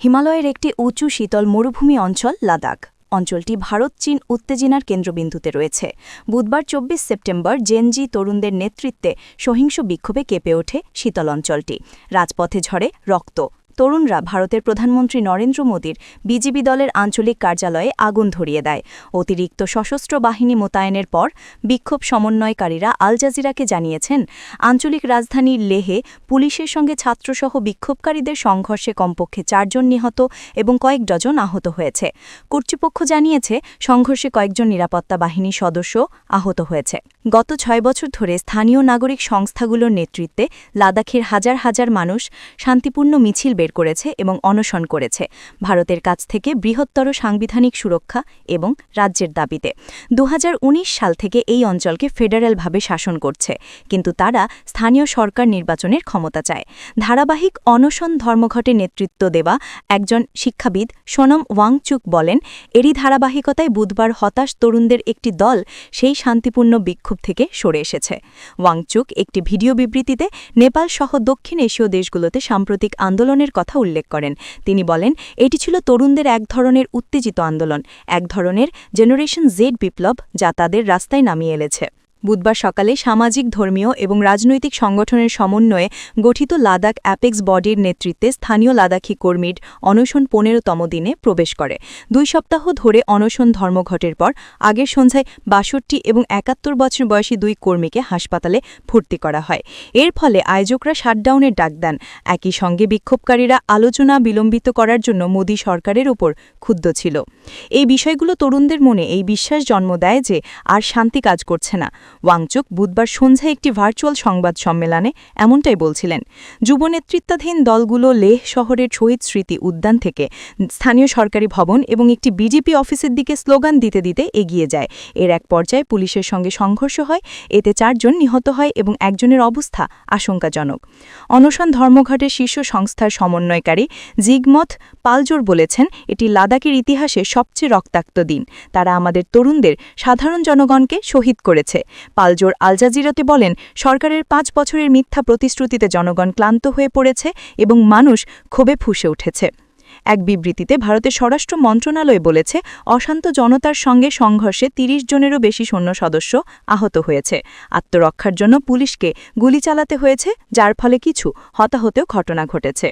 হিমালয়ের একটি উঁচু শীতল মরুভূমি অঞ্চল লাদাখ। অঞ্চলটি ভারত-চীন উত্তেজনার কেন্দ্রবিন্দুতে রয়েছে। বুধবার ২৪ সেপ্টেম্বর জেনজি তরুণদের নেতৃত্বে সহিংস বিক্ষোভে কেঁপে ওঠে শীতল অঞ্চলটি। রাজপথে ঝরে রক্ত। তরুণরা ভারতের প্রধানমন্ত্রী নরেন্দ্র মোদীর বিজেপি দলের আঞ্চলিক কার্যালয়ে আগুন ধরিয়ে দেয়। অতিরিক্ত সশস্ত্র বাহিনী মোতায়েনের পর বিক্ষোভ সমন্বয়কারীরা আল জাজিরাকে জানিয়েছেন, আঞ্চলিক রাজধানী লেহে পুলিশের সঙ্গে ছাত্রসহ বিক্ষোভকারীদের সংঘর্ষে কমপক্ষে ৪ জন নিহত এবং কয়েক ডজন আহত হয়েছে। কর্তৃপক্ষ জানিয়েছে, সংঘর্ষে কয়েকজন নিরাপত্তা বাহিনীর সদস্য আহত হয়েছে। গত ৬ বছর ধরে স্থানীয় নাগরিক সংস্থাগুলোর নেতৃত্বে লাদাখের হাজার হাজার মানুষ শান্তিপূর্ণ মিছিল বের করেছে এবং অনশন করেছে ভারতের কাছ থেকে বৃহত্তর সাংবিধানিক সুরক্ষা এবং রাজ্যের দাবিতে। ২০১৯ সাল থেকে এই অঞ্চলকে ফেডারেলভাবে শাসন করছে, কিন্তু তারা স্থানীয় সরকার নির্বাচনের ক্ষমতা চায়। ধারাবাহিক অনশন ধর্মঘটে নেতৃত্ব দেওয়া একজন শিক্ষাবিদ সোনম ওয়াংচুক বলেন, এরই ধারাবাহিকতায় বুধবার হতাশ তরুণদের একটি দল সেই শান্তিপূর্ণ বিক্ষোভ থেকে সরে এসেছে। ওয়াংচুক একটি ভিডিও বিবৃতিতে নেপাল সহ দক্ষিণ এশীয় দেশগুলোতে সাম্প্রতিক আন্দোলনের কথা উল্লেখ করেন। তিনি বলেন, এটি ছিল তরুণদের এক ধরনের উত্তেজিত আন্দোলন, এক ধরনের জেনারেশন জেড বিপ্লব যা তাদের রাস্তায় নামিয়ে এনেছে। বুধবার সকালে সামাজিক, ধর্মীয় এবং রাজনৈতিক সংগঠনের সমন্বয়ে গঠিত লাদাখ অ্যাপেক্স বডির নেতৃত্বে স্থানীয় লাদাখী কর্মীর অনশন ১৫তম দিনে প্রবেশ করে। ২ সপ্তাহ ধরে অনশন ধর্মঘটের পর আগের সন্ধ্যায় ৬২ এবং ৭১ বছর বয়সী ২ কর্মীকে হাসপাতালে ভর্তি করা হয়। এর ফলে আয়োজকরা শাটডাউনের ডাক দেন। একই সঙ্গে বিক্ষোভকারীরা আলোচনা বিলম্বিত করার জন্য মোদী সরকারের উপর ক্ষুব্ধ ছিল। এই বিষয়গুলো তরুণদের মনে এই বিশ্বাস জন্ম দেয় যে আর শান্তি কাজ করছে না। ওয়াংচুক বুধবার সন্ধ্যায় একটি ভার্চুয়াল সংবাদ সম্মেলনে এমনটাই বলছিলেন। যুব নেতৃত্বাধীন দলগুলো লেহ শহরের শহীদ স্মৃতি উদ্যান থেকে স্থানীয় সরকারি ভবন এবং একটি বিজেপি অফিসের দিকে স্লোগান দিতে দিতে এগিয়ে যায়। এর এক পর্যায়ে পুলিশের সঙ্গে সংঘর্ষ হয়, এতে ৪ জন নিহত হয় এবং একজনের অবস্থা আশঙ্কাজনক। অনশন ধর্মঘটের শীর্ষ সংস্থার সমন্বয়কারী জিগমথ পালজোর বলেছেন, এটি লাদাখের ইতিহাসে সবচেয়ে রক্তাক্ত দিন। তারা আমাদের তরুণদের, সাধারণ জনগণকে শহীদ করেছে। পালজোর আল জাজিরাতে বলেন, সরকারের ৫ বছরের মিথ্যা প্রতিশ্রুতিতে জনগণ ক্লান্ত হয়ে পড়েছে এবং মানুষ ক্ষোভে ফুঁসে উঠেছে। এক বিবৃতিতে ভারতের স্বরাষ্ট্র মন্ত্রণালয় বলেছে, অশান্ত জনতার সঙ্গে সংঘর্ষে ৩০ জনেরও বেশি সৈন্য সদস্য আহত হয়েছে। আত্মরক্ষার জন্য পুলিশকে গুলি চালাতে হয়েছে, যার ফলে কিছু হতাহতেও ঘটনা ঘটেছে।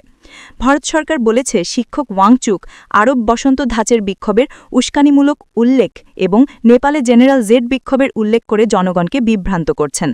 ভারত সরকার বলেছে, শিক্ষক ওয়াংচুক আরব বসন্ত ধাঁচের বিক্ষোভের উস্কানিমূলক উল্লেখ এবং নেপালে জেনারেল জেড বিক্ষোভের উল্লেখ করে জনগণকে বিভ্রান্ত করছেন।